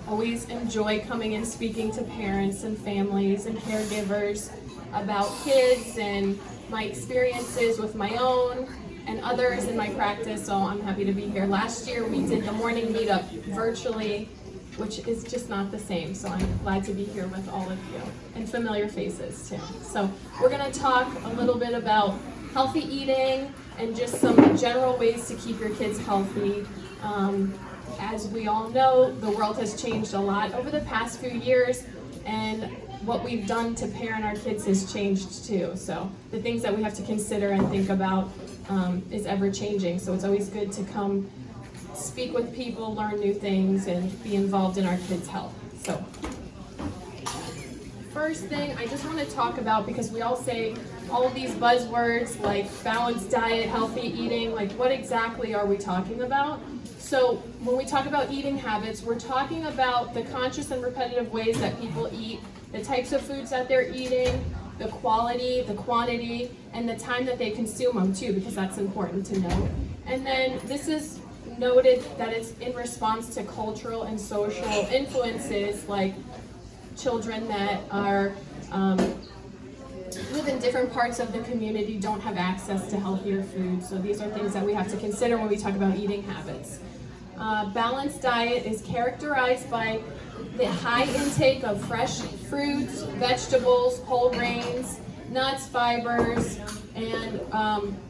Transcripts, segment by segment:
always enjoy coming and speaking to parents and families and caregivers about kids and my experiences with my own and others in my practice, so I'm happy to be here. Last year we did the morning meetup virtually, which is just not the same, so I'm glad to be here with all of you, and familiar faces too. So we're going to talk a little bit about healthy eating and just some general ways to keep your kids healthy. As we all know, the world has changed a lot over the past few years, and what we've done to parent our kids has changed too. So the things that we have to consider and think about is ever changing. So it's always good to come speak with people, learn new things, and be involved in our kids' health. So first thing I just want to talk about, because we all say all of these buzzwords like balanced diet, healthy eating, like what exactly are we talking about? So when we talk about eating habits, we're talking about the conscious and repetitive ways that people eat, the types of foods that they're eating, the quality, the quantity, and the time that they consume them too, because that's important to know. And then this is noted that it's in response to cultural and social influences, like children that are live in different parts of the community don't have access to healthier food. So these are things that we have to consider when we talk about eating habits. Balanced diet is characterized by the high intake of fresh fruits, vegetables, whole grains, nuts, fibers, and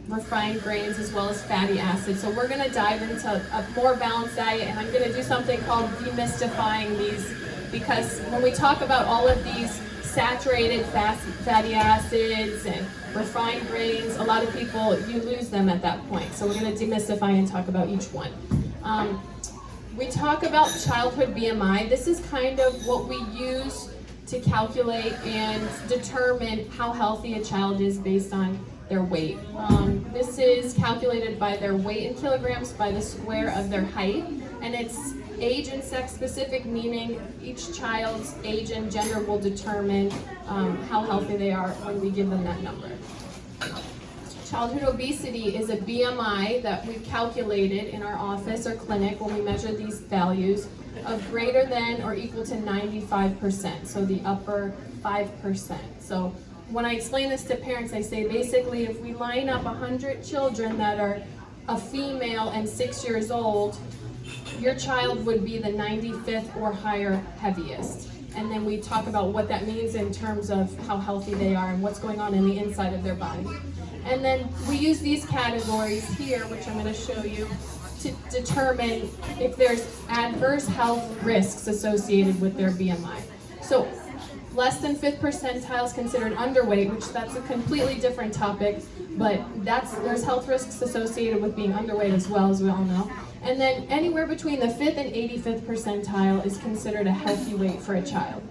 refined grains, as well as fatty acids. So we're going to dive into a more balanced diet, and I'm going to do something called demystifying these, because when we talk about all of these saturated fatty acids and refined grains, a lot of people, you lose them at that point. So we're going to demystify and talk about each one. We talk about childhood BMI. This is kind of what we use to calculate and determine how healthy a child is based on their weight. This is calculated by their weight in kilograms by the square of their height, and it's age and sex specific, meaning each child's age and gender will determine how healthy they are when we give them that number. Childhood obesity is a BMI that we've calculated in our office or clinic when we measure these values of greater than or equal to 95%, so the upper 5%. So when I explain this to parents, I say basically if we line up 100 children that are a female and 6 years old, your child would be the 95th or higher heaviest. And then we talk about what that means in terms of how healthy they are and what's going on in the inside of their body. And then we use these categories here, which I'm going to show you, to determine if there's adverse health risks associated with their BMI. So less than 5th percentile is considered underweight, which that's a completely different topic, but there's health risks associated with being underweight as well, as we all know. And then anywhere between the 5th and 85th percentile is considered a healthy weight for a child.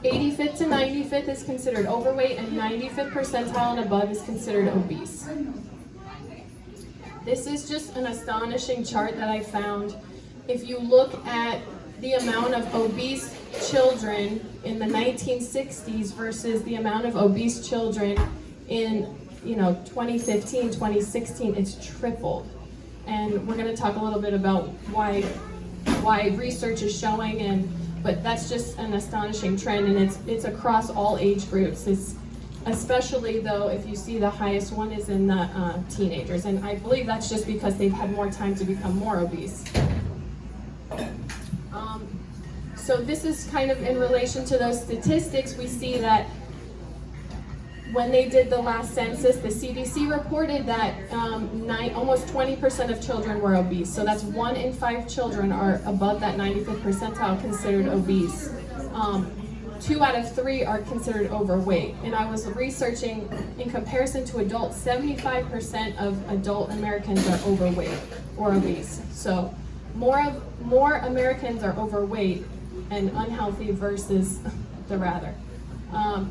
85th to 95th is considered overweight, and 95th percentile and above is considered obese. This is just an astonishing chart that I found. If you look at the amount of obese children in the 1960s versus the amount of obese children in 2015, 2016, it's tripled. And we're going to talk a little bit about why research is showing, but that's just an astonishing trend, and it's across all age groups. It's especially though if you see the highest one is in the teenagers, and I believe that's just because they've had more time to become more obese. So this is kind of in relation to those statistics. We see that when they did the last census, the CDC reported that almost 20% of children were obese. So that's 1 in 5 children are above that 95th percentile considered obese. 2 out of 3 are considered overweight. And I was researching in comparison to adults, 75% of adult Americans are overweight or obese. So more Americans are overweight and unhealthy versus the rather.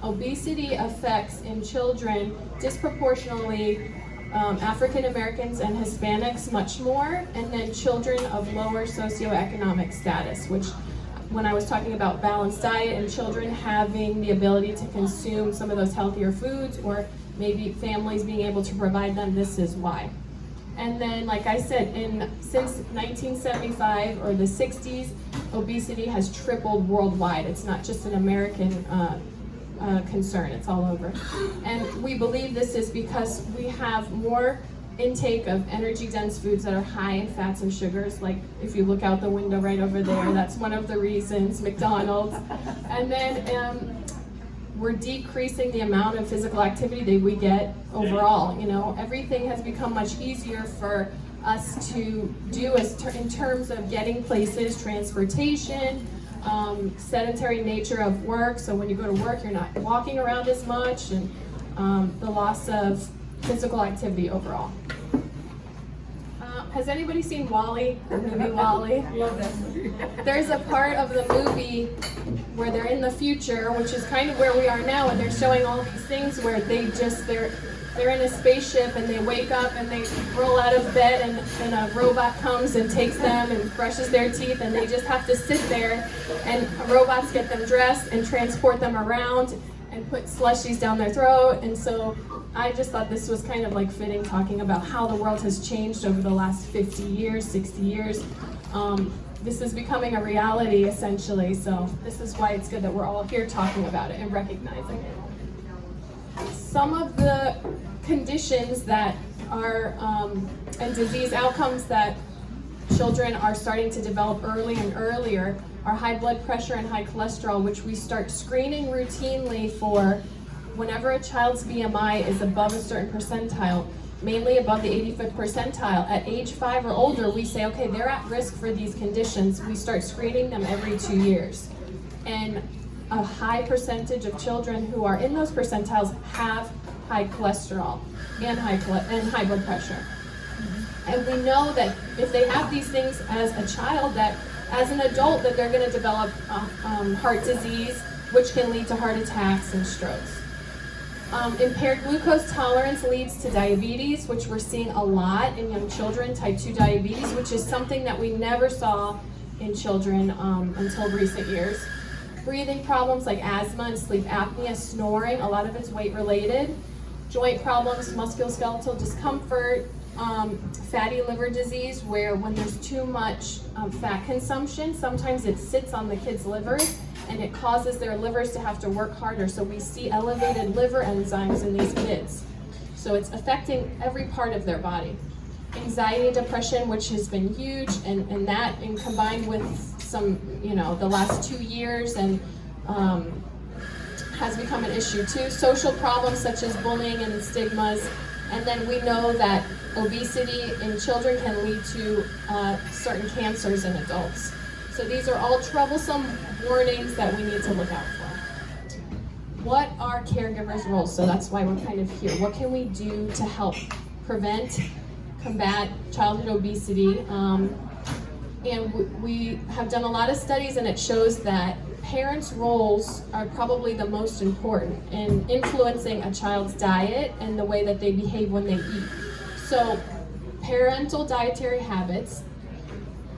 Obesity affects in children disproportionately African Americans and Hispanics much more, and then children of lower socioeconomic status, which when I was talking about balanced diet and children having the ability to consume some of those healthier foods, or maybe families being able to provide them, this is why. And then, like I said, since 1975 or the 60s, obesity has tripled worldwide. It's not just an American concern, it's all over. And we believe this is because we have more intake of energy-dense foods that are high in fats and sugars. Like if you look out the window right over there, that's one of the reasons, McDonald's. And then we're decreasing the amount of physical activity that we get overall. You know, everything has become much easier for us to do in terms of getting places, transportation, sedentary nature of work. So when you go to work, you're not walking around as much, and the loss of physical activity overall. Has anybody seen Wally, the movie Wally? Love that movie. There's a part of the movie where they're in the future, which is kind of where we are now, and they're showing all these things where they're in a spaceship and they wake up and they roll out of bed and a robot comes and takes them and brushes their teeth, and they just have to sit there, and robots get them dressed and transport them around and put slushies down their throat. And so I just thought this was kind of like fitting, talking about how the world has changed over the last 50 years, 60 years. This is becoming a reality essentially, so this is why it's good that we're all here talking about it and recognizing it. Some of the conditions that are, and disease outcomes that children are starting to develop early and earlier are high blood pressure and high cholesterol, which we start screening routinely for whenever a child's BMI is above a certain percentile, mainly above the 85th percentile. At age 5 or older, we say, okay, they're at risk for these conditions. We start screening them every 2 years. And a high percentage of children who are in those percentiles have high cholesterol and high blood pressure. And we know that if they have these things as a child, that as an adult, that they're going to develop heart disease, which can lead to heart attacks and strokes. Impaired glucose tolerance leads to diabetes, which we're seeing a lot in young children, type 2 diabetes, which is something that we never saw in children until recent years. Breathing problems like asthma and sleep apnea, snoring, a lot of it's weight related. Joint problems, musculoskeletal discomfort, fatty liver disease, where when there's too much fat consumption, sometimes it sits on the kid's liver and it causes their livers to have to work harder. So we see elevated liver enzymes in these kids. So it's affecting every part of their body. Anxiety, depression, which has been huge, and that and combined with some, the last 2 years and has become an issue too. Social problems such as bullying and stigmas. And then we know that obesity in children can lead to certain cancers in adults. So these are all troublesome warnings that we need to look out for. What are caregivers' roles? So that's why we're kind of here. What can we do to help prevent, combat childhood obesity? And we have done a lot of studies, and it shows that parents' roles are probably the most important in influencing a child's diet and the way that they behave when they eat. So parental dietary habits,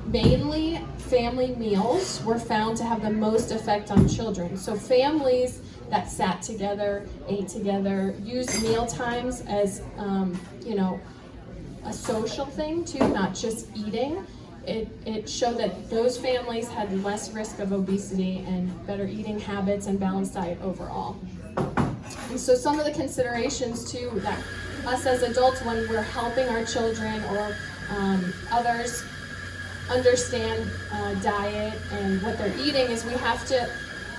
mainly family meals, were found to have the most effect on children. So families that sat together, ate together, used meal times as a social thing too, not just eating. It showed that those families had less risk of obesity and better eating habits and balanced diet overall. And so some of the considerations too that us as adults, when we're helping our children or others understand diet and what they're eating, is we have to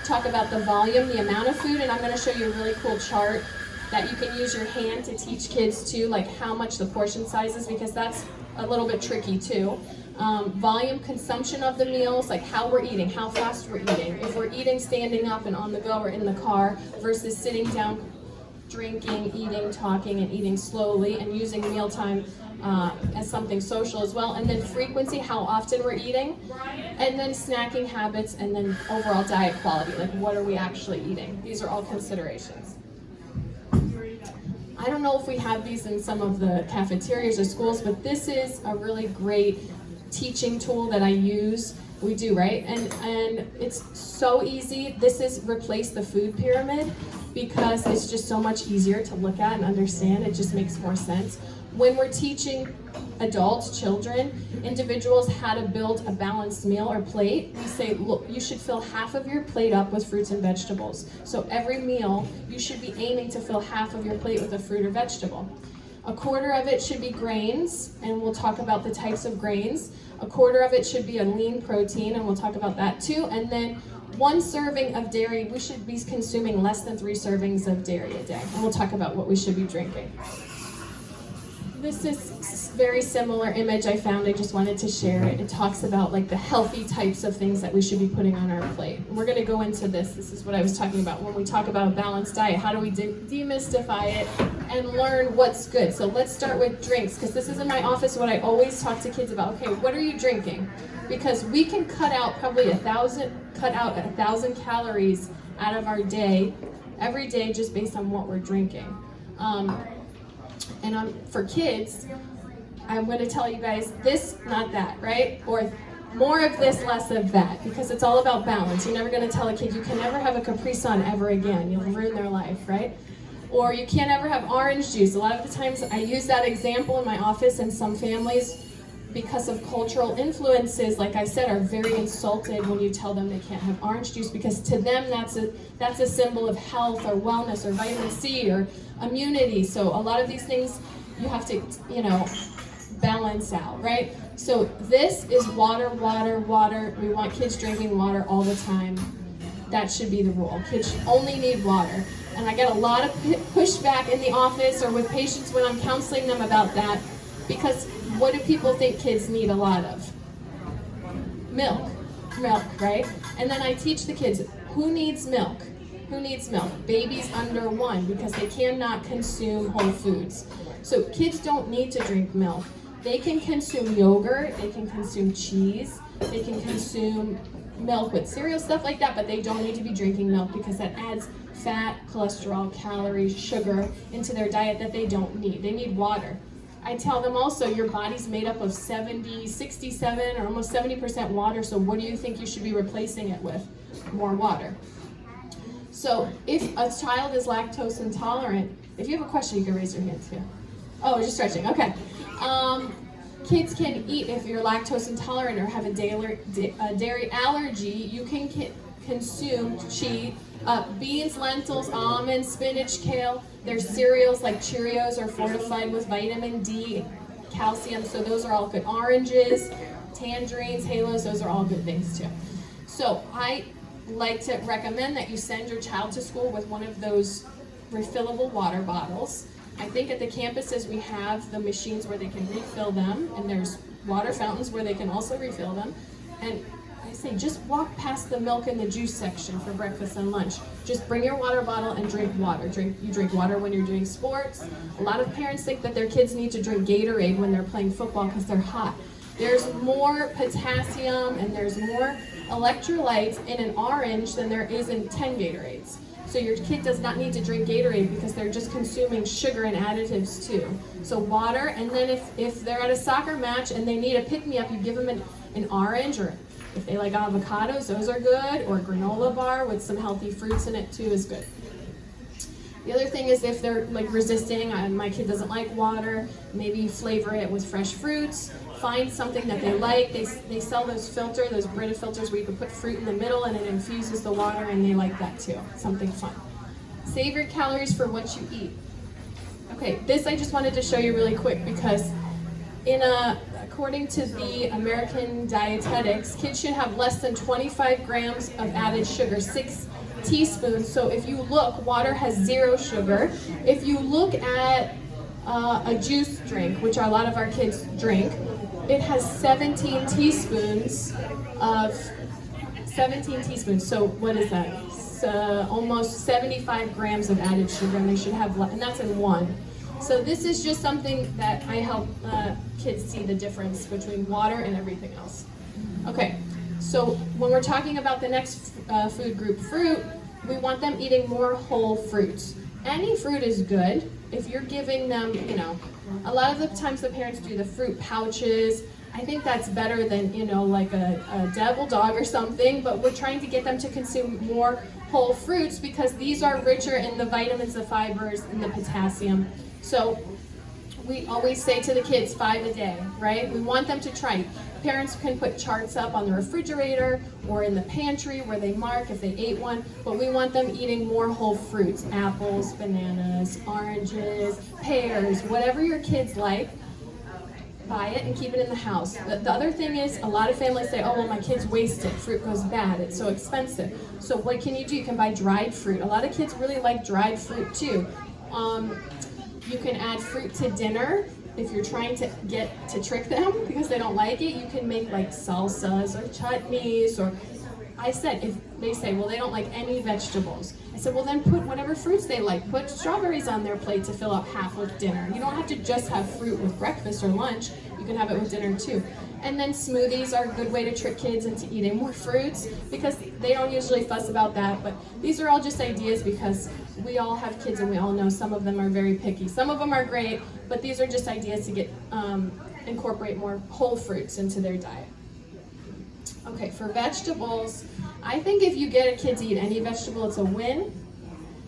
talk about the volume, the amount of food, and I'm going to show you a really cool chart that you can use your hand to teach kids too, like how much the portion size is, because that's a little bit tricky too. Volume consumption of the meals, like how we're eating, how fast we're eating. If we're eating standing up and on the go or in the car versus sitting down, drinking, eating, talking, and eating slowly, and using mealtime as something social as well. And then frequency, how often we're eating. And then snacking habits, and then overall diet quality, like what are we actually eating. These are all considerations. I don't know if we have these in some of the cafeterias or schools, but this is a really great teaching tool that I use. We do, right? And it's so easy. This is replace the food pyramid, because it's just so much easier to look at and understand. It just makes more sense. when we're teaching adults, children, individuals how to build a balanced meal or plate, we say, look, you should fill half of your plate up with fruits and vegetables. So every meal, you should be aiming to fill half of your plate with a fruit or vegetable. A quarter of it should be grains, and we'll talk about the types of grains. A quarter of it should be a lean protein, and we'll talk about that too. And then 1 serving of dairy, we should be consuming less than 3 servings of dairy a day. And we'll talk about what we should be drinking. This is a very similar image I found. I just wanted to share it. It talks about like the healthy types of things that we should be putting on our plate. And we're going to go into this. This is what I was talking about when we talk about a balanced diet. How do we demystify it and learn what's good? So let's start with drinks, because this is in my office what I always talk to kids about. Okay, what are you drinking? Because we can cut out probably 1,000 calories out of our day every day just based on what we're drinking. And for kids, I'm going to tell you guys this, not that, right? Or more of this, less of that, because it's all about balance. You're never going to tell a kid you can never have a Capri Sun ever again. You'll ruin their life, right? Or you can't ever have orange juice. A lot of the times I use that example in my office, and some families, because of cultural influences, like I said, are very insulted when you tell them they can't have orange juice, because to them that's a symbol of health or wellness or vitamin C or immunity. So a lot of these things you have to, balance out, right? So this is water, water, water. We want kids drinking water all the time. That should be the rule. Kids only need water. And I get a lot of pushback in the office or with patients when I'm counseling them about that, because what do people think kids need a lot of? Milk, right? And then I teach the kids, who needs milk? Who needs milk? Babies under 1, because they cannot consume whole foods. So kids don't need to drink milk. They can consume yogurt, they can consume cheese, they can consume milk with cereal, stuff like that, but they don't need to be drinking milk because that adds fat, cholesterol, calories, sugar into their diet that they don't need. They need water. I tell them also, your body's made up of 67 or almost 70% water, so what do you think you should be replacing it with? More water. So if a child is lactose intolerant, if you have a question, you can raise your hand too. Oh, just stretching, okay. Kids can eat, if you're lactose intolerant or have a dairy allergy, you can consume beans, lentils, almonds, spinach, kale. There's cereals like Cheerios are fortified with vitamin D, calcium, so those are all good. Oranges, tangerines, halos, those are all good things too. So I like to recommend that you send your child to school with one of those refillable water bottles. I think at the campuses we have the machines where they can refill them, and there's water fountains where they can also refill them. And I say just walk past the milk and the juice section for breakfast and lunch. Just bring your water bottle and drink water. You drink water when you're doing sports. A lot of parents think that their kids need to drink Gatorade when they're playing football because they're hot. There's more potassium and there's more electrolytes in an orange than there is in 10 Gatorades. So your kid does not need to drink Gatorade because they're just consuming sugar and additives too. So water, and then if they're at a soccer match and they need a pick-me-up, you give them an orange, or if they like avocados, those are good, or granola bar with some healthy fruits in it too is good. The other thing is if they're like resisting, my kid doesn't like water, maybe flavor it with fresh fruits. Find something that they like. They sell those Brita filters where you can put fruit in the middle and it infuses the water, and they like that too. Something fun. Save your calories for what you eat. Okay, this I just wanted to show you really quick because according to the American Dietetics, kids should have less than 25 grams of added sugar, 6 teaspoons. So if you look, water has 0 sugar. If you look at a juice drink, which a lot of our kids drink, it has 17 teaspoons. So what is that? It's, almost 75 grams of added sugar, and they should have, and that's in one. So this is just something that I help kids see the difference between water and everything else. Okay, so when we're talking about the next food group, fruit, we want them eating more whole fruits. Any fruit is good if you're giving them, a lot of the times the parents do the fruit pouches. I think that's better than, like a devil dog or something, but we're trying to get them to consume more whole fruits because these are richer in the vitamins, the fibers, and the potassium. So we always say to the kids 5 a day, right? We want them to try. Parents can put charts up on the refrigerator or in the pantry where they mark if they ate one, but we want them eating more whole fruits, apples, bananas, oranges, pears, whatever your kids like. Buy it and keep it in the house. The other thing is, a lot of families say, oh, well, my kids waste it. Fruit goes bad. It's so expensive. So what can you do? You can buy dried fruit. A lot of kids really like dried fruit too. You can add fruit to dinner if you're trying to get to trick them because they don't like it. You can make like salsas or chutneys, or I said, if they say, well, they don't like any vegetables. I said, well, then put whatever fruits they like. Put strawberries on their plate to fill up half of dinner. You don't have to just have fruit with breakfast or lunch. You can have it with dinner too. And then smoothies are a good way to trick kids into eating more fruits because they don't usually fuss about that. But these are all just ideas because we all have kids and we all know some of them are very picky. Some of them are great, but these are just ideas to get incorporate more whole fruits into their diet. Okay, for vegetables, I think if you get a kid to eat any vegetable, it's a win.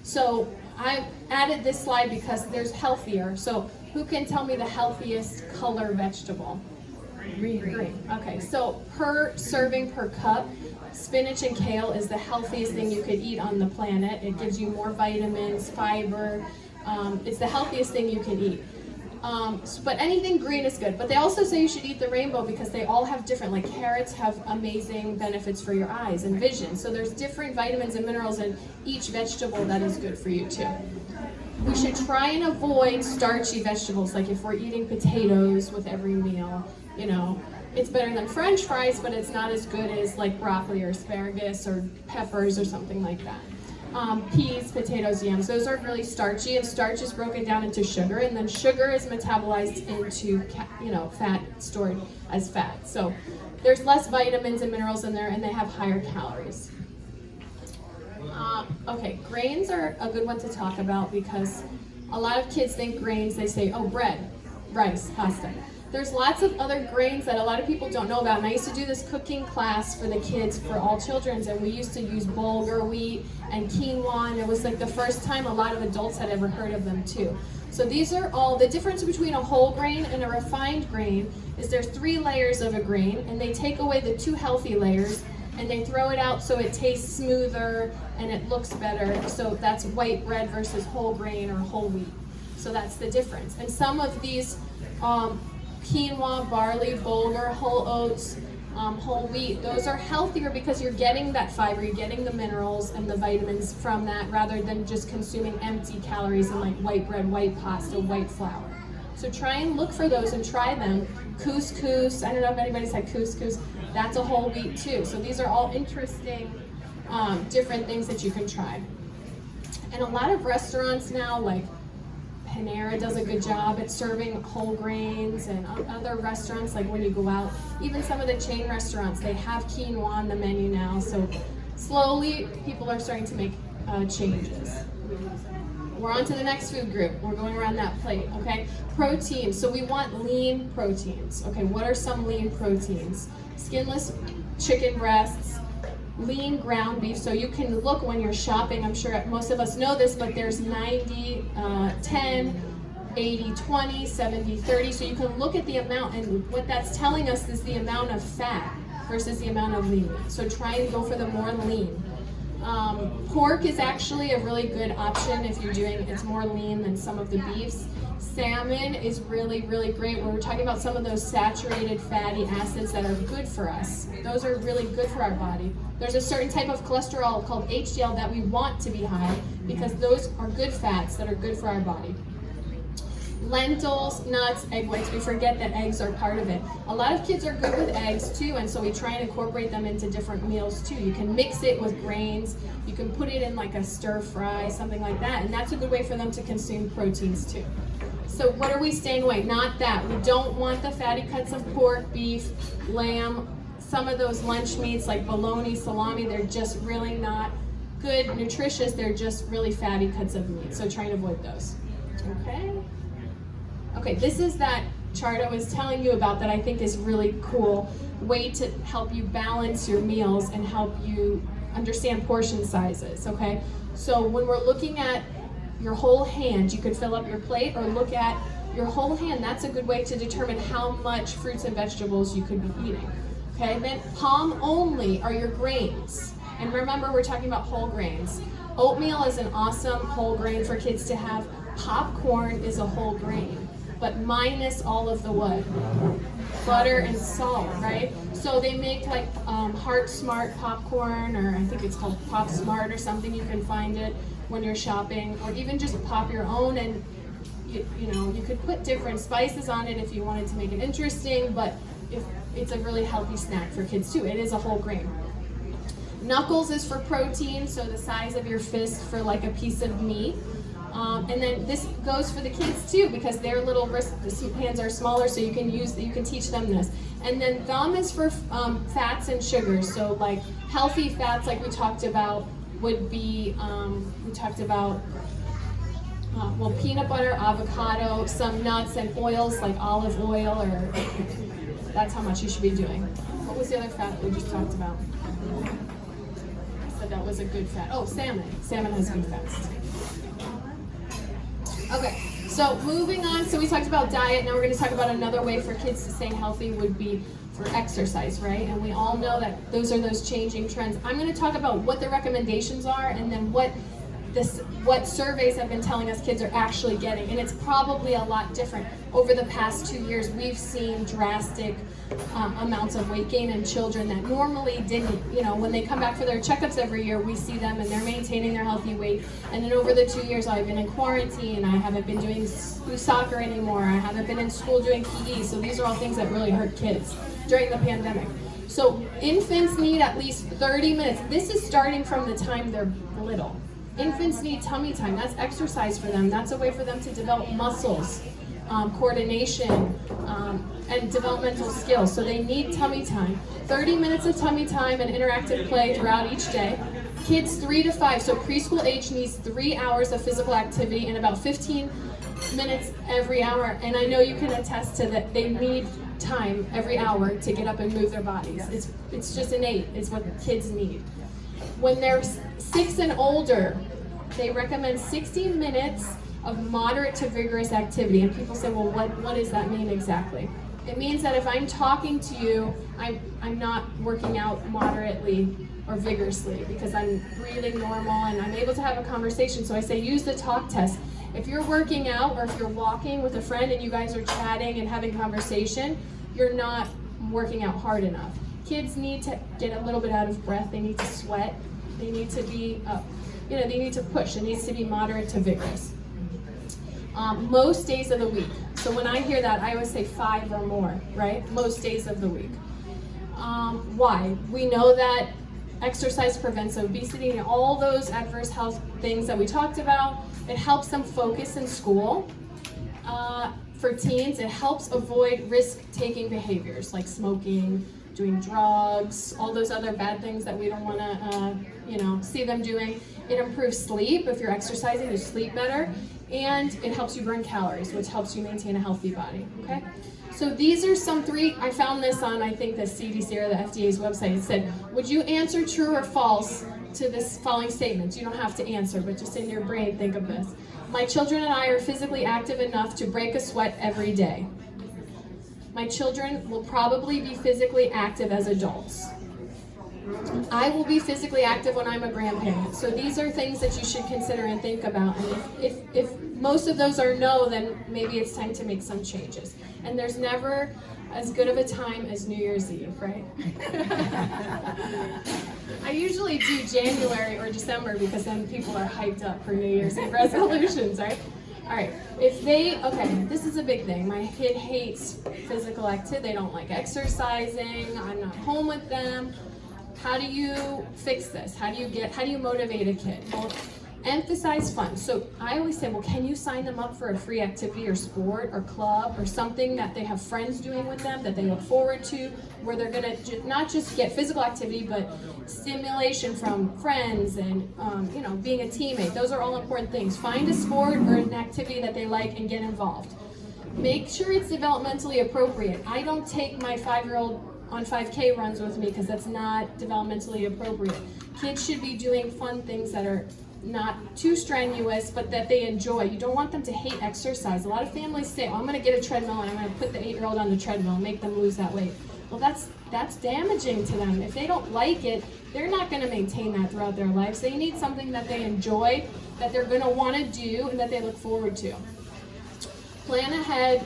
So I added this slide because there's healthier. So who can tell me the healthiest color vegetable? Green. Okay, so per serving per cup, spinach and kale is the healthiest thing you could eat on the planet. It gives you more vitamins, fiber. It's the healthiest thing you can eat. But anything green is good. But they also say you should eat the rainbow because they all have different, like carrots have amazing benefits for your eyes and vision. So there's different vitamins and minerals in each vegetable that is good for you too. We should try and avoid starchy vegetables, like if we're eating potatoes with every meal, you know, it's better than French fries, but it's not as good as like broccoli or asparagus or peppers or something like that. Peas, potatoes, yams, those are really starchy, and starch is broken down into sugar, and then sugar is metabolized into, fat stored as fat. So there's less vitamins and minerals in there, and they have higher calories. Okay, grains are a good one to talk about because a lot of kids think grains, they say, oh, bread, rice, pasta. There's lots of other grains that a lot of people don't know about, and I used to do this cooking class for the kids for all children's, and we used to use bulgur wheat and quinoa, and it was like the first time a lot of adults had ever heard of them too. So these are all, the difference between a whole grain and a refined grain is there's 3 layers of a grain, and they take away the 2 healthy layers, and they throw it out so it tastes smoother and it looks better. So that's white bread versus whole grain or whole wheat. So that's the difference. And some of these quinoa, barley, bulgur, whole oats, whole wheat, those are healthier because you're getting that fiber, you're getting the minerals and the vitamins from that rather than just consuming empty calories in like white bread, white pasta, white flour. So try and look for those and try them. Couscous, I don't know if anybody's had couscous, that's a whole wheat too. So these are all interesting, different things that you can try. And a lot of restaurants now, like Panera does a good job at serving whole grains, and other restaurants, like when you go out, even some of the chain restaurants, they have quinoa on the menu now. So slowly, people are starting to make changes. We're on to the next food group. We're going around that plate, okay? Proteins. So we want lean proteins. Okay, what are some lean proteins? Skinless chicken breasts, lean ground beef. So you can look when you're shopping, I'm sure most of us know this, but there's 90, 10, 80, 20, 70, 30. So you can look at the amount, and what that's telling us is the amount of fat versus the amount of lean. So try and go for the more lean. Pork is actually a really good option if you're doing, it's more lean than some of the beefs. Salmon is really, really great when we're talking about some of those saturated fatty acids that are good for us. Those are really good for our body. There's a certain type of cholesterol called HDL that we want to be high because those are good fats that are good for our body. Lentils, nuts, egg whites, we forget that eggs are part of it. A lot of kids are good with eggs too, and so we try and incorporate them into different meals too. You can mix it with grains, you can put it in like a stir fry, something like that, and that's a good way for them to consume proteins too. So what are we staying away? Not that. We don't want the fatty cuts of pork, beef, lamb, some of those lunch meats like bologna, salami, they're just really not good, nutritious, they're just really fatty cuts of meat, so try and avoid those. Okay, this is that chart I was telling you about that I think is really cool way to help you balance your meals and help you understand portion sizes, okay? So when we're looking at your whole hand, you could fill up your plate or look at Your whole hand, that's a good way to determine how much fruits and vegetables you could be eating. Okay, then palm only are your grains. And remember, we're talking about whole grains. Oatmeal is an awesome whole grain for kids to have. Popcorn is a whole grain, but minus all of the what? Butter and salt, right? So they make like Heart Smart popcorn, or I think it's called Pop Smart or something. You can find it when you're shopping, or even just pop your own, and you know, you could put different spices on it if you wanted to make it interesting, but if it's a really healthy snack for kids too. It is a whole grain. Knuckles is for protein, so the size of your fist for like a piece of meat. And then this goes for the kids too, because their little hands are smaller, so you can teach them this. And then thumb is for fats and sugars. So like healthy fats, like we talked about, would be well, peanut butter, avocado, some nuts, and oils like olive oil, or that's how much you should be doing. What was the other fat we just talked about? I said that was a good fat. Oh, salmon. Salmon has good fats. Okay, so moving on. So we talked about diet. Now we're going to talk about another way for kids to stay healthy would be for exercise, right? And we all know that those are those changing trends. I'm going to talk about what the recommendations are, and then what surveys have been telling us kids are actually getting. And it's probably a lot different. Over the past 2 years, we've seen drastic amounts of weight gain in children that normally didn't. You know, when they come back for their checkups every year, we see them and they're maintaining their healthy weight. And then over the 2 years I've been in quarantine, I haven't been doing soccer anymore, I haven't been in school doing PE. So these are all things that really hurt kids during the pandemic. So infants need at least 30 minutes. This is starting from the time they're little. Infants need tummy time. That's exercise for them. That's a way for them to develop muscles, coordination, and developmental skills. So they need tummy time. 30 minutes of tummy time and interactive play throughout each day. Kids 3 to 5, so preschool age, needs 3 hours of physical activity and about 15 minutes every hour. And I know you can attest to that. They need time every hour to get up and move their bodies. It's just innate. It's what kids need. When they're 6 and older, they recommend 60 minutes of moderate to vigorous activity. And people say, well, what does that mean exactly? It means that if I'm talking to you, I'm not working out moderately or vigorously, because I'm breathing normal and I'm able to have a conversation. So I say use the talk test. If you're working out or if you're walking with a friend and you guys are chatting and having conversation, you're not working out hard enough. Kids need to get a little bit out of breath. They need to sweat. They need to be, they need to push. It needs to be moderate to vigorous. Most days of the week. So when I hear that, I always say 5 or more, right? Most days of the week. Why? We know that exercise prevents obesity and all those adverse health things that we talked about. It helps them focus in school. For teens, it helps avoid risk-taking behaviors like smoking, doing drugs, all those other bad things that we don't want to, see them doing. It improves sleep. If you're exercising, you sleep better. And it helps you burn calories, which helps you maintain a healthy body, okay? So these are some 3, I found this on, I think, the CDC or the FDA's website. It said, would you answer true or false to this following statements? You don't have to answer, but just in your brain, think of this. My children and I are physically active enough to break a sweat every day. My children will probably be physically active as adults. I will be physically active when I'm a grandparent. So these are things that you should consider and think about. And if most of those are no, then maybe it's time to make some changes. And there's never as good of a time as New Year's Eve, right? I usually do January or December because then people are hyped up for New Year's Eve resolutions, right? All right, this is a big thing. My kid hates physical activity. They don't like exercising. I'm not home with them. How do you fix this? How do you motivate a kid? Well, emphasize fun. So I always say, well, can you sign them up for a free activity or sport or club or something that they have friends doing with them that they look forward to, where they're gonna not just get physical activity, but stimulation from friends and being a teammate. Those are all important things. Find a sport or an activity that they like and get involved. Make sure it's developmentally appropriate. I don't take my 5-year-old on 5K runs with me because that's not developmentally appropriate. Kids should be doing fun things that are not too strenuous, but that they enjoy. You don't want them to hate exercise. A lot of families say, oh, I'm going to get a treadmill and I'm going to put the 8-year-old on the treadmill and make them lose that weight. Well, that's damaging to them. If they don't like it, they're not going to maintain that throughout their lives. They need something that they enjoy, that they're going to want to do, and that they look forward to. Plan ahead,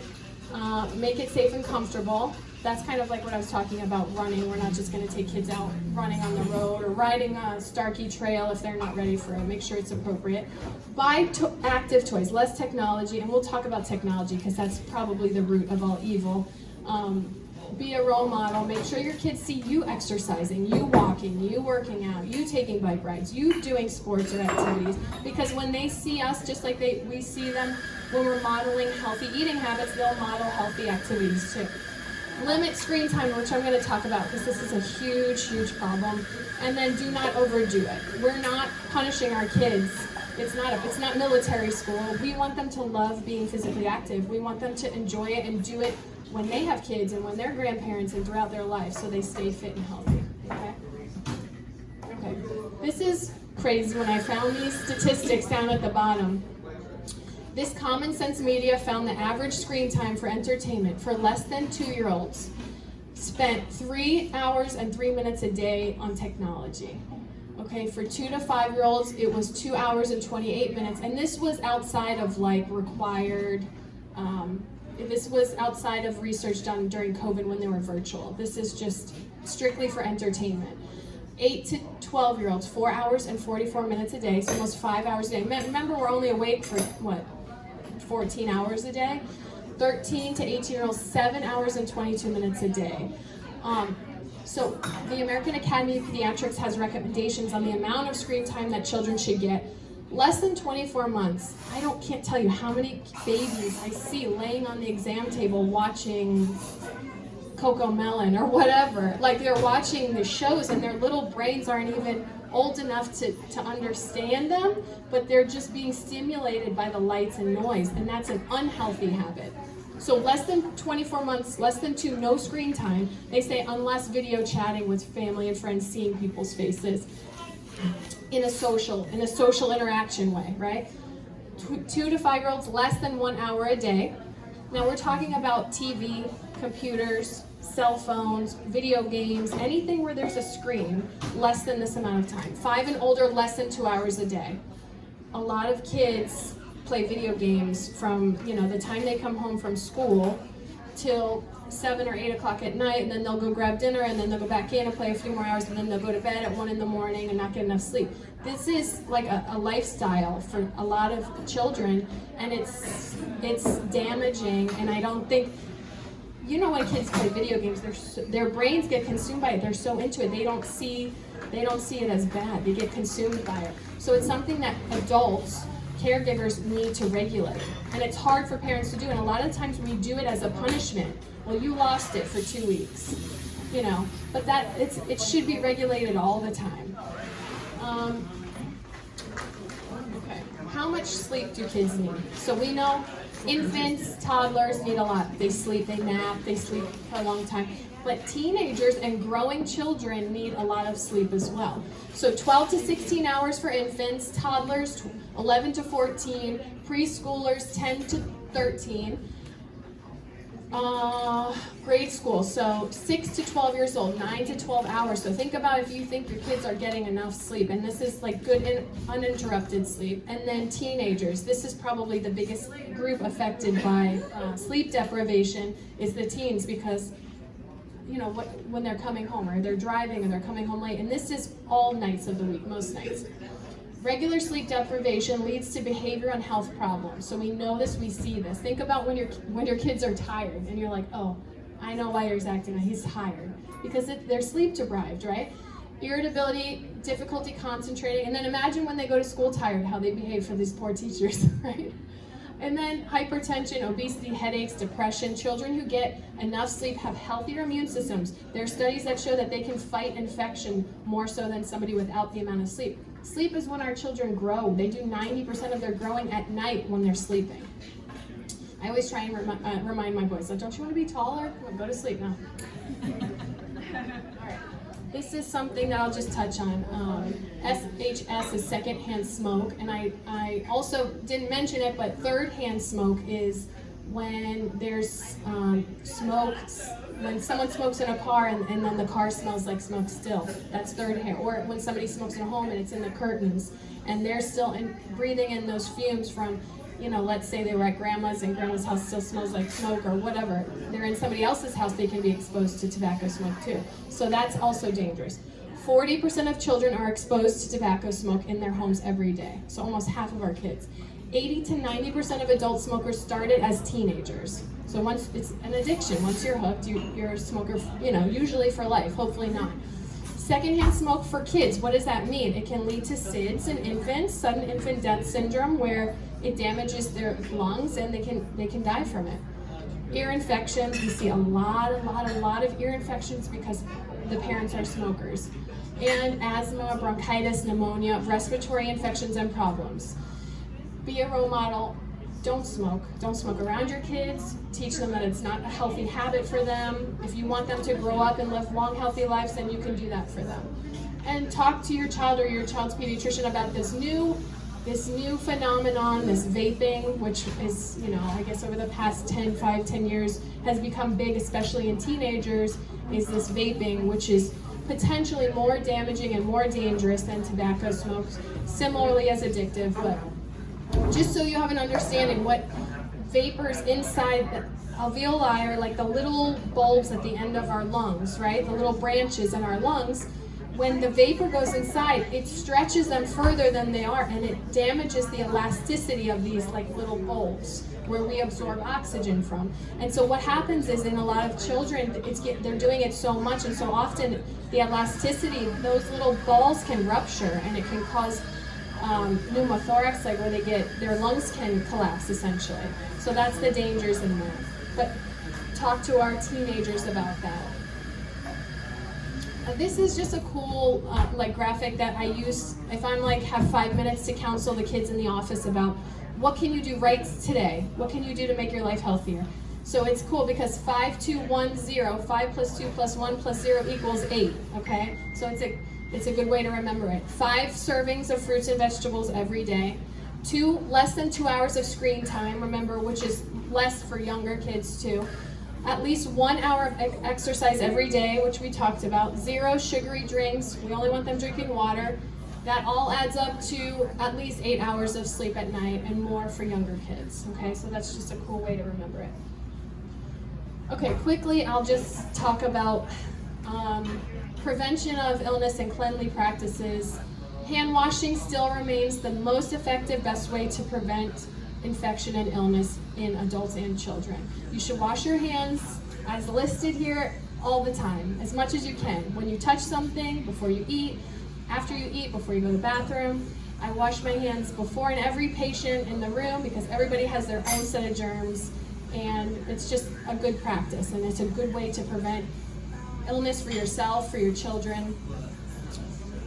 make it safe and comfortable. That's kind of like what I was talking about running. We're not just going to take kids out running on the road or riding a Starkey trail if they're not ready for it. Make sure it's appropriate. Buy active toys, less technology, and we'll talk about technology because that's probably the root of all evil. Be a role model. Make sure your kids see you exercising, you walking, you working out, you taking bike rides, you doing sports or activities. Because when they see us, just like we see them when we're modeling healthy eating habits, they'll model healthy activities too. Limit screen time, which I'm going to talk about because this is a huge, huge problem. And then do not overdo it. We're not punishing our kids. It's not military school. We want them to love being physically active. We want them to enjoy it and do it when they have kids and when they're grandparents and throughout their life so they stay fit and healthy. Okay. This is crazy when I found these statistics down at the bottom. This Common Sense Media found the average screen time for entertainment for less than 2-year-olds spent 3 hours and 3 minutes a day on technology. Okay, for 2 to 5-year-olds, it was 2 hours and 28 minutes. And this was outside of required, this was outside of research done during COVID when they were virtual. This is just strictly for entertainment. 8 to 12-year-olds, 4 hours and 44 minutes a day, so almost 5 hours a day. Remember, we're only awake for, 14 hours a day? 13 to 18-year-olds, 7 hours and 22 minutes a day. So the American Academy of Pediatrics has recommendations on the amount of screen time that children should get. Less than 24 months. I can't tell you how many babies I see laying on the exam table watching Coco Melon or whatever. Like they're watching the shows and their little brains aren't even old enough to understand them, but they're just being stimulated by the lights and noise, and that's an unhealthy habit. So less than 24 months, less than 2, no screen time. They say unless video chatting with family and friends, seeing people's faces in a social interaction way, right? 2 to 5-year-olds, less than 1 hour a day. Now we're talking about TV, computers, cell phones, video games, anything where there's a screen, less than this amount of time. 5 and older, less than 2 hours a day. A lot of kids play video games from the time they come home from school till 7 or 8 o'clock at night, and then they'll go grab dinner, and then they'll go back in and play a few more hours, and then they'll go to bed at 1 in the morning and not get enough sleep. This is like a lifestyle for a lot of children, and it's damaging. And I don't think, when kids play video games, their brains get consumed by it. They're so into it, they don't see it as bad. They get consumed by it. So it's something that adults, caregivers, need to regulate. And it's hard for parents to do, and a lot of times we do it as a punishment. Well, you lost it for 2 weeks, but it should be regulated all the time. Okay, how much sleep do kids need? So we know infants, toddlers need a lot. They sleep, they nap, they sleep for a long time. But teenagers and growing children need a lot of sleep as well. So 12 to 16 hours for infants, toddlers 11 to 14, preschoolers 10 to 13, grade school, so 6 to 12 years old, 9 to 12 hours. So think about if you think your kids are getting enough sleep, and this is like good uninterrupted sleep. And then teenagers, this is probably the biggest group affected by sleep deprivation is the teens, because when they're coming home, or they're driving, or they're coming home late, and this is all nights of the week, most nights. Regular sleep deprivation leads to behavior and health problems. So we know this, we see this. Think about when your kids are tired, and you're like, oh, I know why he's acting like he's tired. Because they're sleep deprived, right? Irritability, difficulty concentrating, and then imagine when they go to school tired, how they behave for these poor teachers, right? And then hypertension, obesity, headaches, depression. Children who get enough sleep have healthier immune systems. There are studies that show that they can fight infection more so than somebody without the amount of sleep. Sleep is when our children grow. They do 90% of their growing at night when they're sleeping. I always try and remind my boys, don't you want to be taller? Well, go to sleep now. All right. This is something that I'll just touch on. SHS is secondhand smoke, and I also didn't mention it, but third-hand smoke is when there's smoke, when someone smokes in a car and then the car smells like smoke still. That's third-hand. Or when somebody smokes in a home and it's in the curtains and they're still breathing in those fumes from, let's say they were at grandma's and grandma's house still smells like smoke or whatever. They're in somebody else's house, they can be exposed to tobacco smoke too. So that's also dangerous. 40% of children are exposed to tobacco smoke in their homes every day. So almost half of our kids. 80 to 90% of adult smokers started as teenagers. So once it's an addiction, once you're hooked, you're a smoker, usually for life, hopefully not. Secondhand smoke for kids, what does that mean? It can lead to SIDS in infants, sudden infant death syndrome, where it damages their lungs and they can die from it. Ear infections, we see a lot of ear infections because the parents are smokers. And asthma, bronchitis, pneumonia, respiratory infections and problems. Be a role model. Don't smoke. Don't smoke around your kids. Teach them that it's not a healthy habit for them. If you want them to grow up and live long, healthy lives, then you can do that for them. And talk to your child or your child's pediatrician about this new phenomenon, this vaping, which is, I guess over the past 10 years has become big, especially in teenagers, is this vaping, which is potentially more damaging and more dangerous than tobacco smoke, similarly as addictive, but just so you have an understanding what vapors inside the alveoli are, like the little bulbs at the end of our lungs, right? The little branches in our lungs. When the vapor goes inside, it stretches them further than they are, and it damages the elasticity of these like little bulbs where we absorb oxygen from. And so what happens is in a lot of children, they're doing it so much and so often, the elasticity, those little balls can rupture and it can cause pneumothorax, like where their lungs can collapse essentially. So that's the dangers in that. But talk to our teenagers about that. This is just a cool graphic that I use if I'm have 5 minutes to counsel the kids in the office about what can you do right today? What can you do to make your life healthier? So it's cool because 5, 2, 1, 0, 5 plus 2 plus 1 plus 0 equals 8, okay? So it's a good way to remember it. 5 servings of fruits and vegetables every day. Less than 2 hours of screen time, remember, which is less for younger kids too. At least 1 hour of exercise every day, which we talked about. 0 sugary drinks. We only want them drinking water. That all adds up to at least 8 hours of sleep at night and more for younger kids. Okay, so that's just a cool way to remember it. Okay, quickly, I'll just talk about prevention of illness and cleanly practices. Hand washing still remains the most effective, best way to prevent infection and illness in adults and children. You should wash your hands, as listed here, all the time, as much as you can. When you touch something, before you eat, after you eat, before you go to the bathroom. I wash my hands before and every patient in the room because everybody has their own set of germs, and it's just a good practice, and it's a good way to prevent illness for yourself, for your children.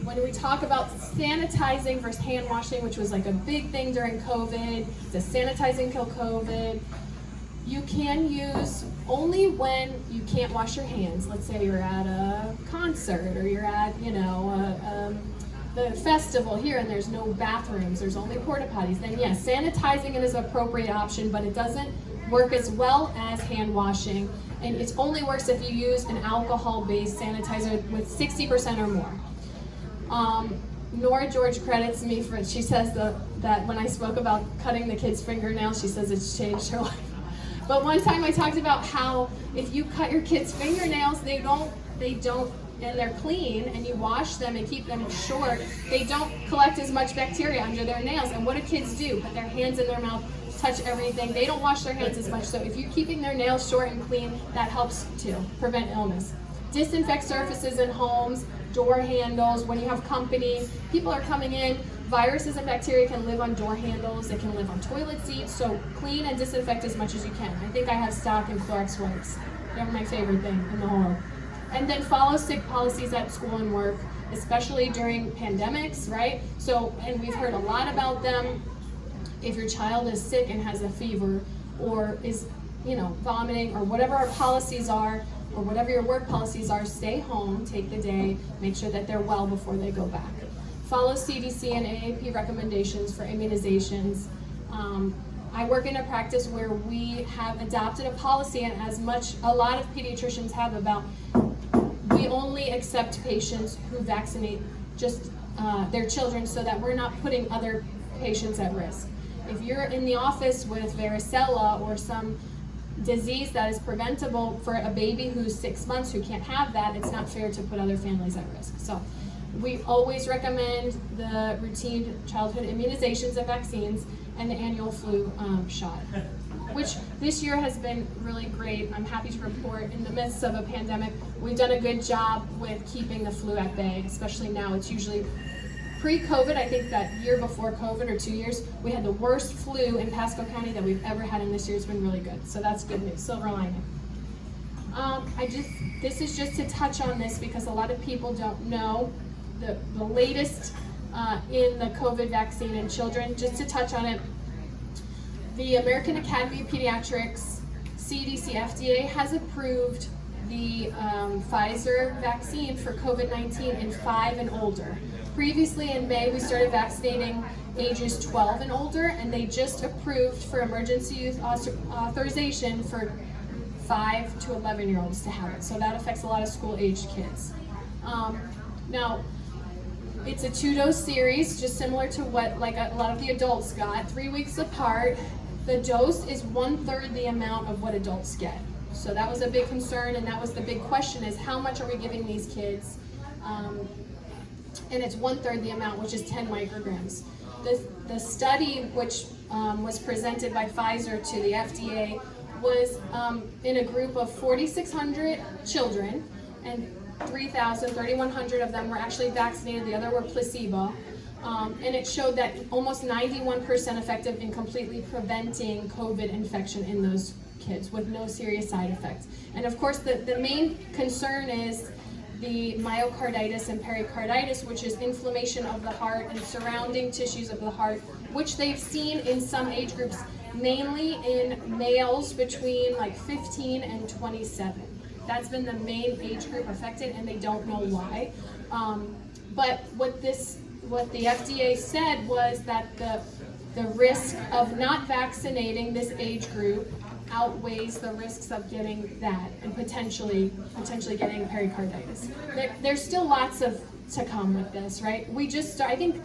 When we talk about sanitizing versus hand washing, which was like a big thing during COVID, does sanitizing kill COVID? You can use only when you can't wash your hands. Let's say you're at a concert or you're at, the festival here and there's no bathrooms, there's only porta potties. Then yes, sanitizing it is an appropriate option, but it doesn't work as well as hand washing. And it only works if you use an alcohol-based sanitizer with 60% or more. Nora George credits me for it. She says that when I spoke about cutting the kids' fingernails, she says it's changed her life. But one time I talked about how if you cut your kids' fingernails, they don't, and they're clean, and you wash them and keep them short, they don't collect as much bacteria under their nails. And what do kids do? Put their hands in their mouth, touch everything. They don't wash their hands as much. So if you're keeping their nails short and clean, that helps to prevent illness. Disinfect surfaces in homes, door handles, when you have company, people are coming in, viruses and bacteria can live on door handles, they can live on toilet seats, so clean and disinfect as much as you can. I think I have stock in Clorox wipes. They're my favorite thing in the whole world. And then follow sick policies at school and work, especially during pandemics, right? So, and we've heard a lot about them. If your child is sick and has a fever or is, vomiting or whatever our policies are, or whatever your work policies are, stay home, take the day, make sure that they're well before they go back. Follow CDC and AAP recommendations for immunizations. I work in a practice where we have adopted a policy, and a lot of pediatricians have, about we only accept patients who vaccinate just their children, so that we're not putting other patients at risk. If you're in the office with varicella or some disease that is preventable for a baby who's 6 months who can't have that, it's not fair to put other families at risk. So we always recommend the routine childhood immunizations and vaccines and the annual flu shot, which this year has been really great. I'm happy to report, in the midst of a pandemic, we've done a good job with keeping the flu at bay, especially now. It's usually pre-COVID, I think that year before COVID or 2 years, we had the worst flu in Pasco County that we've ever had, and this year's been really good. So that's good news, silver lining. This is just to touch on this because a lot of people don't know the latest in the COVID vaccine in children. Just to touch on it, the American Academy of Pediatrics, CDC, FDA has approved the Pfizer vaccine for COVID-19 in 5 and older. Previously in May, we started vaccinating ages 12 and older, and they just approved for emergency use authorization for 5 to 11-year-olds to have it. So that affects a lot of school-aged kids. Now, it's a 2-dose series, just similar to what a lot of the adults got, 3 weeks apart. The dose is 1/3 the amount of what adults get. So that was a big concern, and that was the big question, is how much are we giving these kids? And it's 1/3 the amount, which is 10 micrograms. The study, which was presented by Pfizer to the FDA, was in a group of 4,600 children, and 3,100 of them were actually vaccinated, the other were placebo. And it showed that almost 91% effective in completely preventing COVID infection in those kids with no serious side effects. And of course, the main concern is the myocarditis and pericarditis, which is inflammation of the heart and surrounding tissues of the heart, which they've seen in some age groups, mainly in males between 15 and 27. That's been the main age group affected, and they don't know why. But what the FDA said was that the risk of not vaccinating this age group outweighs the risks of getting that and potentially getting pericarditis. There's still lots to come with this, right? I think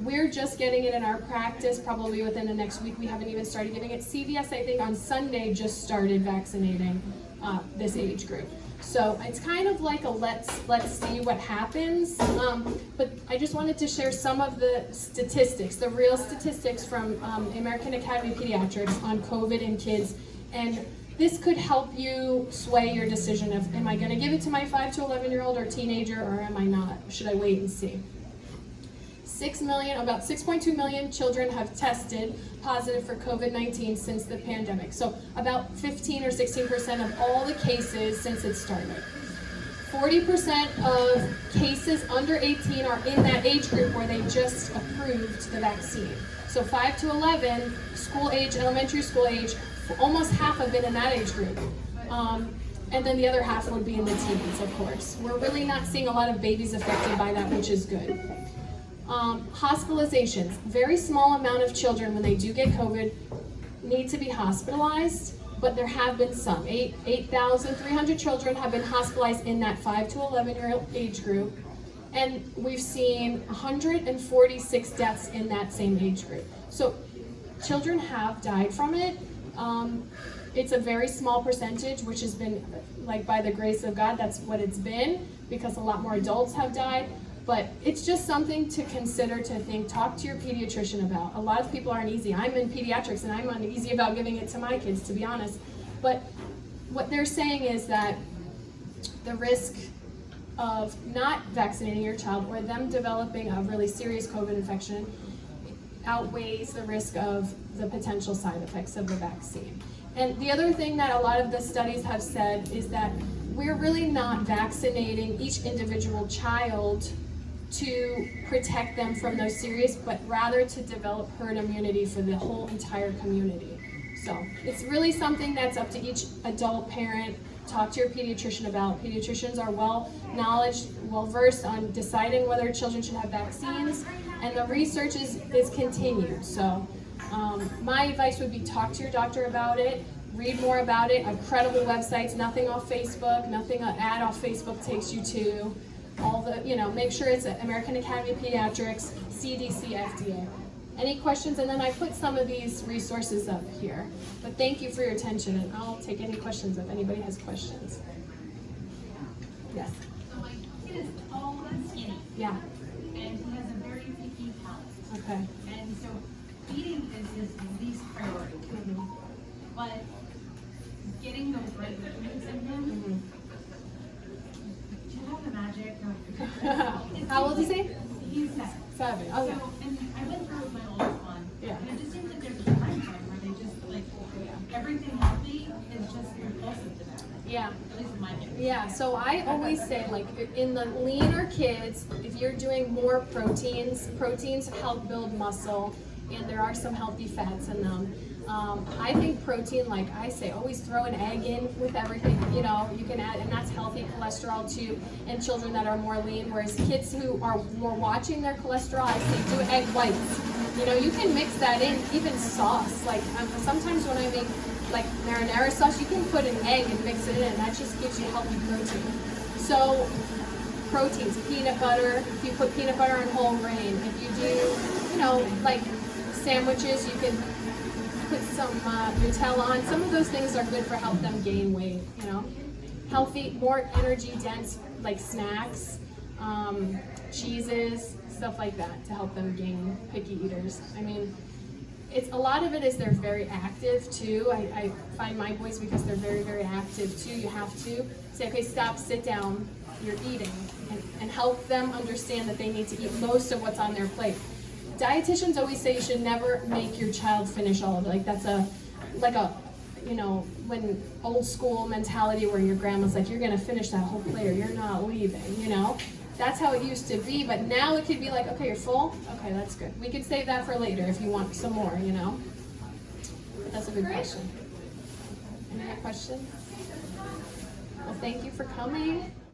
we're just getting it in our practice probably within the next week. We haven't even started giving it. CVS, I think, on Sunday just started vaccinating this age group. So it's kind of like a let's see what happens. But I just wanted to share some of the statistics, the real statistics from the American Academy of Pediatrics on COVID in kids. And this could help you sway your decision of, am I going to give it to my 5 to 11-year-old or teenager, or am I not? Should I wait and see? About 6.2 million children have tested positive for COVID-19 since the pandemic. So about 15 or 16% of all the cases since it started. 40% of cases under 18 are in that age group where they just approved the vaccine. So 5 to 11, school age, elementary school age, almost half have been in that age group. And then the other half would be in the teens, of course. We're really not seeing a lot of babies affected by that, which is good. Hospitalizations. Very small amount of children, when they do get COVID, need to be hospitalized, but there have been some. 8,300 children have been hospitalized in that 5 to 11-year-old age group, and we've seen 146 deaths in that same age group. So children have died from it. It's a very small percentage, which has been, by the grace of God, that's what it's been, because a lot more adults have died. But it's just something to consider, to think, talk to your pediatrician about. A lot of people aren't easy. I'm in pediatrics, and I'm uneasy about giving it to my kids, to be honest. But what they're saying is that the risk of not vaccinating your child or them developing a really serious COVID infection outweighs the risk of the potential side effects of the vaccine. And the other thing that a lot of the studies have said is that we're really not vaccinating each individual child to protect them from those serious, but rather to develop herd immunity for the whole entire community. So it's really something that's up to each adult parent talk to your pediatrician about. Pediatricians are well versed on deciding whether children should have vaccines, and the research is continued. So my advice would be talk to your doctor about it, read more about it on credible websites, nothing off Facebook, nothing an ad off Facebook takes you to. All the, make sure it's American Academy of Pediatrics, CDC, FDA. Any questions? And then I put some of these resources up here. But thank you for your attention, and I'll take any questions if anybody has questions. Yes? So my kid is tall and skinny. Yeah. And he has a very picky palate. Okay. And so eating is his least priority. Mm-hmm. But getting those right foods in him, do you have the magic? How old is he? He's 7. 7. Okay. So, and I went through with my oldest one. Yeah. And it just seems like there's a time frame where they just like everything healthy is just repulsive to them. Yeah. At least in my case. Yeah, so I always say, like, in the leaner kids, if you're doing more proteins help build muscle, and there are some healthy fats in them. I think protein, like I say, always throw an egg in with everything, you can add, and that's healthy cholesterol too, in children that are more lean, whereas kids who are more watching their cholesterol, I say do egg whites. You can mix that in, even sauce, like sometimes when I make like marinara sauce, you can put an egg and mix it in, that just gives you healthy protein. So proteins, peanut butter, if you put peanut butter on whole grain, if you do, like sandwiches, you can put some Nutella on. Some of those things are good for help them gain weight, Healthy, more energy dense, like snacks, cheeses, stuff like that to help them gain, picky eaters. I mean, a lot of it is they're very active too. I find my boys, because they're very, very active too, you have to say, okay, stop, sit down, you're eating, and help them understand that they need to eat most of what's on their plate. Dietitians always say you should never make your child finish all of it. Like that's when old school mentality where your grandma's like, you're gonna finish that whole plate or you're not leaving, That's how it used to be, but now it could be like, okay, you're full? Okay, that's good. We could save that for later if you want some more, But that's a good question. Any other questions? Well, thank you for coming.